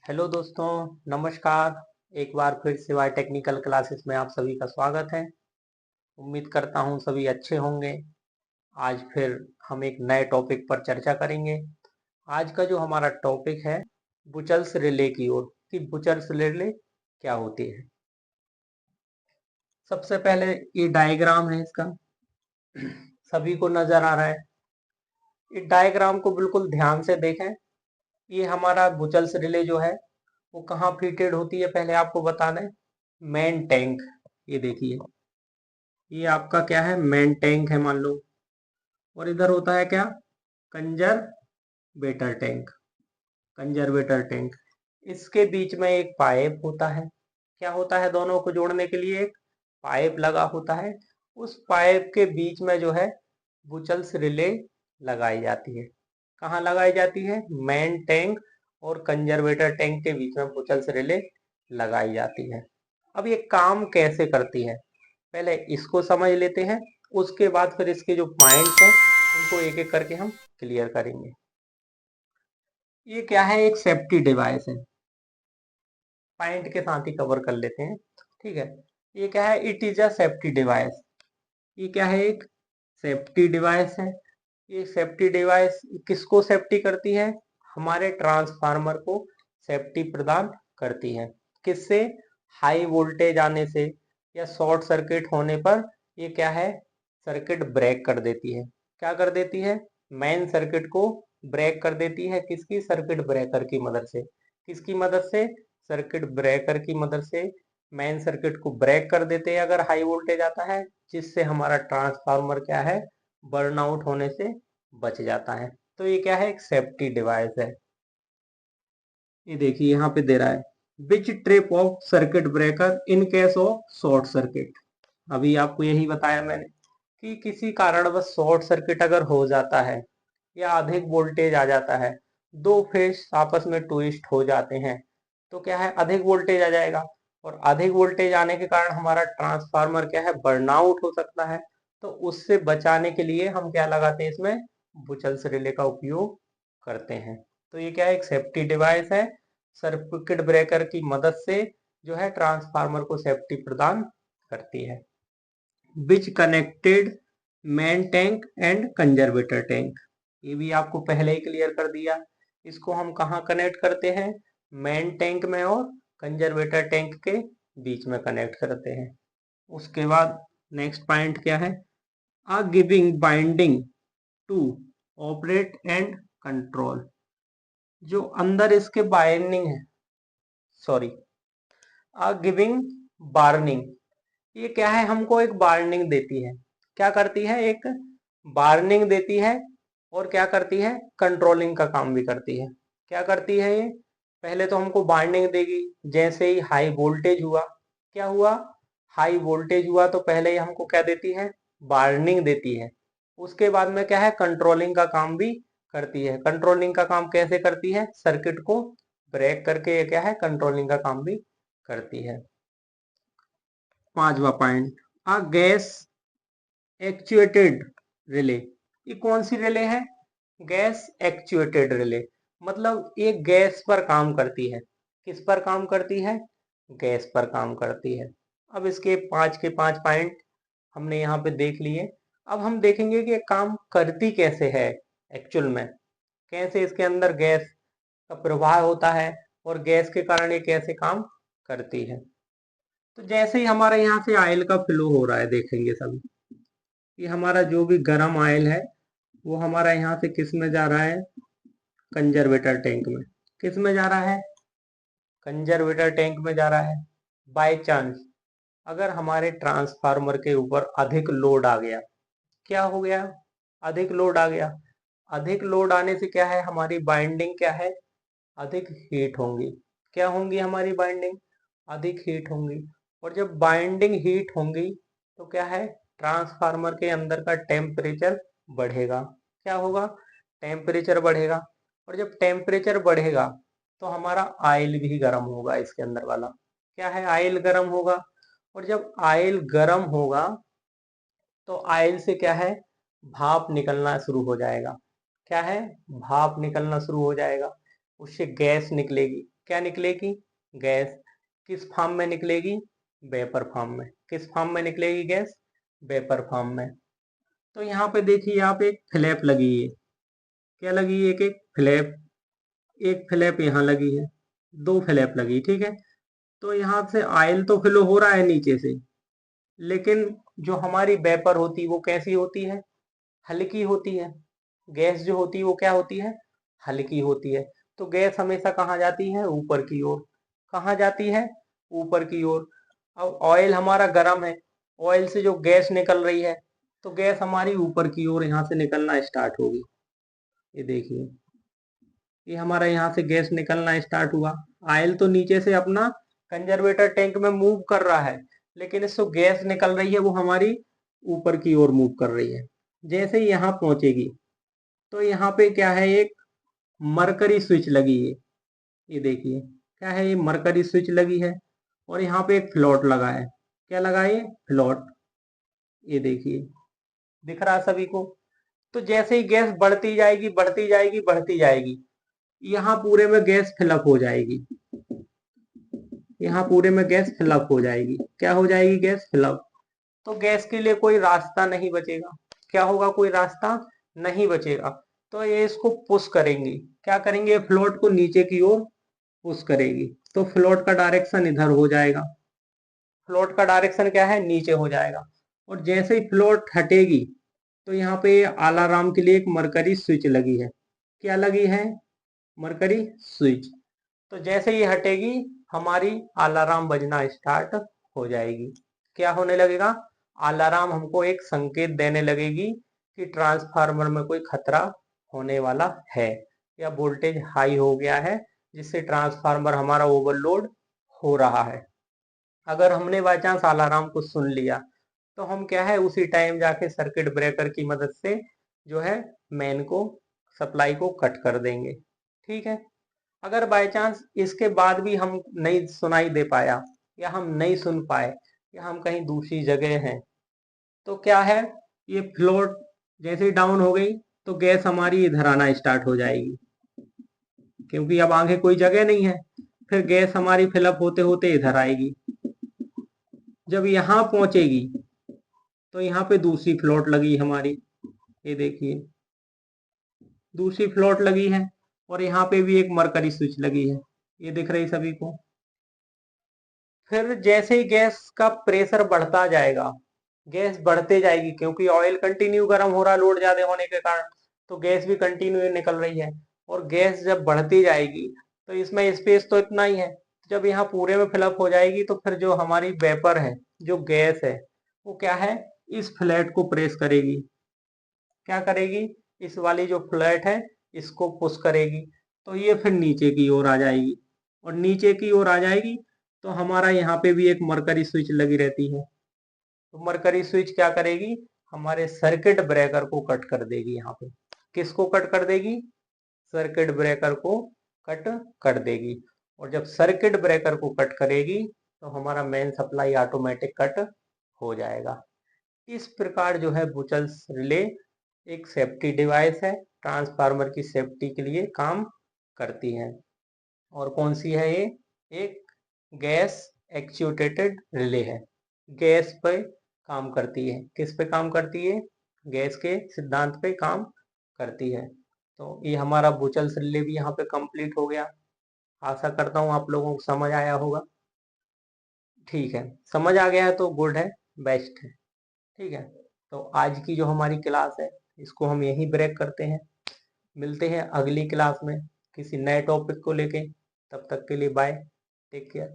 Hello दोस्तों, नमस्कार। एक बार फिर से वाई टेक्निकल क्लासेस में आप सभी का स्वागत है। उम्मीद करता हूँ सभी अच्छे होंगे। आज फिर हम एक नए टॉपिक पर चर्चा करेंगे। आज का जो हमारा टॉपिक है बुचल्स रिले की ओर कि बुचल्स रिले क्या होती है। सबसे पहले ये डायग्राम है इसका, सभी को नजर आ रहा है। इस डायग्राम को बिल्कुल ध्यान से देखें। ये हमारा बुचल्स रिले जो है वो कहाँ फिटेड होती है, पहले आपको बता दें। मेन टैंक, ये देखिए, ये आपका क्या है, मेन टैंक है मान लो। और इधर होता है क्या, कंजर्वेटर टैंक। कंजर्वेटर टैंक, इसके बीच में एक पाइप होता है। क्या होता है, दोनों को जोड़ने के लिए एक पाइप लगा होता है। उस पाइप के बीच में जो है बुचल्स रिले लगाई जाती है। कहाँ लगाई जाती है, मेन टैंक और कंजर्वेटर टैंक के बीच में बुचल्स रिले लगाई जाती है। अब ये काम कैसे करती है, पहले इसको समझ लेते हैं। उसके बाद फिर इसके जो पॉइंट्स हैं उनको एक एक करके हम क्लियर करेंगे। ये क्या है, एक सेफ्टी डिवाइस है। पॉइंट के साथ ही कवर कर लेते हैं, ठीक है। ये क्या है, it is a safety device. ये क्या है, एक सेफ्टी डिवाइस है। ये सेफ्टी डिवाइस किसको सेफ्टी करती है, हमारे ट्रांसफार्मर को सेफ्टी प्रदान करती है। किससे, हाई वोल्टेज आने से या शॉर्ट सर्किट होने पर ये क्या है, सर्किट ब्रेक कर देती है। क्या कर देती है, मेन सर्किट को ब्रेक कर देती है। किसकी, सर्किट ब्रेकर की मदद से। किसकी मदद से, सर्किट ब्रेकर की मदद से मेन सर्किट को ब्रेक कर देते हैं अगर हाई वोल्टेज आता है, जिससे हमारा ट्रांसफार्मर क्या है, बर्नआउट होने से बच जाता है। तो ये क्या है, एक सेफ्टी डिवाइस है। ये देखिए यहाँ पे दे रहा है, which trip of circuit breaker in case of short circuit. अभी आपको यही बताया मैंने कि किसी कारणवश शॉर्ट सर्किट अगर हो जाता है या अधिक वोल्टेज आ जाता है, दो फेज आपस में ट्विस्ट हो जाते हैं, तो क्या है, अधिक वोल्टेज आ जाएगा। और अधिक वोल्टेज आने के कारण हमारा ट्रांसफार्मर क्या है, बर्नआउट हो सकता है। तो उससे बचाने के लिए हम क्या लगाते हैं, इसमें बुचल्स रिले का उपयोग करते हैं। तो ये क्या है, एक सेफ्टी डिवाइस है। सर्किट ब्रेकर की मदद से जो है ट्रांसफार्मर को सेफ्टी प्रदान करती है। Which connected main tank and conservator tank, ये भी आपको पहले ही क्लियर कर दिया। इसको हम कहाँ कनेक्ट करते हैं, मेन टैंक में और कंजर्वेटर टैंक के बीच में कनेक्ट करते हैं। उसके बाद नेक्स्ट पॉइंट क्या है, a giving binding to operate and control. जो अंदर इसके बाइंडिंग है, सॉरी, आ गिविंग बार्निंग, ये क्या है, हमको एक वार्निंग देती है। क्या करती है, एक वार्निंग देती है। और क्या करती है, कंट्रोलिंग का काम भी करती है। क्या करती है ये, पहले तो हमको वार्निंग देगी जैसे ही हाई वोल्टेज हुआ। क्या हुआ, हाई वोल्टेज हुआ तो पहले ही हमको क्या देती है, वार्निंग देती है। उसके बाद में क्या है, कंट्रोलिंग का काम भी करती है। कंट्रोलिंग का काम कैसे करती है, सर्किट को ब्रेक करके ये क्या है, कंट्रोलिंग का काम भी करती है। पांचवा point, a gas actuated relay. ये कौन सी रिले है, गैस एक्चुएटेड रिले। मतलब ये गैस पर काम करती है। किस पर काम करती है, गैस पर काम करती है। अब इसके पांच के पांच पॉइंट हमने यहाँ पे देख लिए। अब हम देखेंगे कि ये काम करती कैसे है एक्चुअल में, कैसे इसके अंदर गैस का प्रवाह होता है और गैस के कारण ये कैसे काम करती है। तो जैसे ही हमारे यहाँ से ऑयल का फ्लो हो रहा है, देखेंगे सभी, ये हमारा जो भी गर्म ऑयल है वो हमारा यहाँ से किस में जा रहा है, कंजर्वेटर टैंक में। किस में जा रहा है, कंजर्वेटर टैंक में जा रहा है। बाय चांस अगर हमारे ट्रांसफार्मर के ऊपर अधिक लोड आ गया, क्या हो गया, अधिक लोड आ गया। अधिक लोड आने से क्या है, हमारी बाइंडिंग क्या है, अधिक हीट होंगी। क्या होंगी, हमारी बाइंडिंग अधिक हीट होंगी। और जब बाइंडिंग हीट होंगी तो क्या है, ट्रांसफार्मर के अंदर का टेम्परेचर बढ़ेगा। क्या होगा, टेम्परेचर बढ़ेगा। और जब टेम्परेचर बढ़ेगा तो हमारा ऑयल भी गर्म होगा, इसके अंदर वाला क्या है, ऑयल गर्म होगा। और जब ऑयल गर्म होगा तो ऑयल से क्या है, भाप निकलना शुरू हो जाएगा। क्या है, भाप निकलना शुरू हो जाएगा, उससे गैस निकलेगी। क्या निकलेगी? गैस। किस फॉर्म में निकलेगी? वेपर फॉर्म में। किस फॉर्म में निकलेगी गैस? वेपर फॉर्म में। तो यहाँ पे देखिए आप एक फ्लैप लगी है। क्या लगी है? एक फ्लैप। एक फ्लैप यहाँ लगी है, दो फ्लैप लगी, ठीक है। तो यहाँ से ऑयल तो फ्लो हो रहा है नीचे से, लेकिन जो हमारी वेपर होती है वो कैसी होती है? हल्की होती है। गैस जो होती है वो क्या होती है? हल्की होती है। तो गैस हमेशा कहाँ जाती है? ऊपर की ओर। कहाँ जाती है? ऊपर की ओर। अब ऑयल हमारा गर्म है, ऑयल से जो गैस निकल रही है, तो गैस हमारी ऊपर की ओर यहाँ से निकलना स्टार्ट होगी। ये देखिए, ये हमारा यहाँ से गैस निकलना स्टार्ट हुआ। ऑयल तो नीचे से अपना कंजर्वेटर टैंक में मूव कर रहा है, लेकिन इससे गैस निकल रही है वो हमारी ऊपर की ओर मूव कर रही है। जैसे ही यहाँ पहुंचेगी तो यहाँ पे क्या है? एक मरकरी स्विच लगी है। ये देखिए क्या है? ये मरकरी स्विच लगी है और यहाँ पे एक फ्लॉट लगा है। क्या लगा है? फ्लॉट। ये देखिए, दिख रहा सभी को? तो जैसे ही गैस बढ़ती जाएगी बढ़ती जाएगी बढ़ती जाएगी, यहाँ पूरे में गैस फिलअप हो जाएगी। यहाँ पूरे में गैस फिलअप हो जाएगी। क्या हो जाएगी? Gas fill up. तो गैस के लिए कोई रास्ता नहीं बचेगा। क्या होगा? कोई रास्ता नहीं बचेगा। तो ये इसको पुश करेंगी। क्या करेंगे? फ्लोट को नीचे की ओर पुश करेगी। तो फ्लोट का डायरेक्शन इधर हो जाएगा। फ्लोट का डायरेक्शन क्या है? नीचे हो जाएगा। और जैसे ही फ्लोट हटेगी तो यहाँ पे अलार्म के लिए एक मरकरी स्विच लगी है। क्या लगी है? Mercury switch. तो जैसे ही हटेगी हमारी अलार्म बजना स्टार्ट हो जाएगी। क्या होने लगेगा? अलार्म हमको एक संकेत देने लगेगी कि ट्रांसफार्मर में कोई खतरा होने वाला है या वोल्टेज हाई हो गया है, जिससे ट्रांसफार्मर हमारा ओवरलोड हो रहा है। अगर हमने बाई चांस अलार्म को सुन लिया तो हम क्या है, उसी टाइम जाके सर्किट ब्रेकर की मदद से जो है मेन को, सप्लाई को कट कर देंगे। ठीक है। अगर बाय चांस इसके बाद भी हम नहीं सुनाई दे पाया या हम नहीं सुन पाए या हम कहीं दूसरी जगह हैं, तो क्या है, ये फ्लोट जैसे ही डाउन हो गई तो गैस हमारी इधर आना स्टार्ट हो जाएगी, क्योंकि अब आगे कोई जगह नहीं है। फिर गैस हमारी फिलअप होते होते इधर आएगी। जब यहाँ पहुंचेगी तो यहाँ पे दूसरी फ्लोट लगी हमारी। ये देखिए दूसरी फ्लोट लगी है और यहाँ पे भी एक मरकरी स्विच लगी है। ये दिख रही सभी को? फिर जैसे ही गैस का प्रेशर बढ़ता जाएगा, गैस बढ़ते जाएगी, क्योंकि ऑयल कंटिन्यू गर्म हो रहा लोड ज्यादा होने के कारण, तो गैस भी कंटिन्यू निकल रही है। और गैस जब बढ़ती जाएगी तो इसमें स्पेस तो इतना ही है। जब यहाँ पूरे में फिलअप हो जाएगी तो फिर जो हमारी वेपर है, जो गैस है, वो क्या है, इस फ्लैट को प्रेस करेगी। क्या करेगी? इस वाली जो फ्लैट है इसको पुश करेगी, तो ये फिर नीचे की ओर आ जाएगी। और नीचे की ओर आ जाएगी तो हमारा यहाँ पे भी एक मरकरी स्विच लगी रहती है। तो मरकरी स्विच क्या करेगी? हमारे सर्किट ब्रेकर को कट कर देगी। यहाँ पे किसको कट कर देगी? सर्किट ब्रेकर को कट कर देगी। और जब सर्किट ब्रेकर को कट करेगी तो हमारा मेन सप्लाई ऑटोमेटिक कट हो जाएगा। इस प्रकार जो है बुचल्स रिले एक सेफ्टी डिवाइस है, ट्रांसफार्मर की सेफ्टी के लिए काम करती है। और कौन सी है ये? एक गैस एक्चुएटेड रिले है। गैस पे काम करती है। किस पे काम करती है? गैस के सिद्धांत पे काम करती है। तो ये हमारा बुचल्स रिले भी यहाँ पे कंप्लीट हो गया। आशा करता हूँ आप लोगों को समझ आया होगा। ठीक है, समझ आ गया है तो गुड है, बेस्ट है। ठीक है, तो आज की जो हमारी क्लास है इसको हम यहीं ब्रेक करते हैं। मिलते हैं अगली क्लास में किसी नए टॉपिक को लेके। तब तक के लिए बाय, टेक केयर।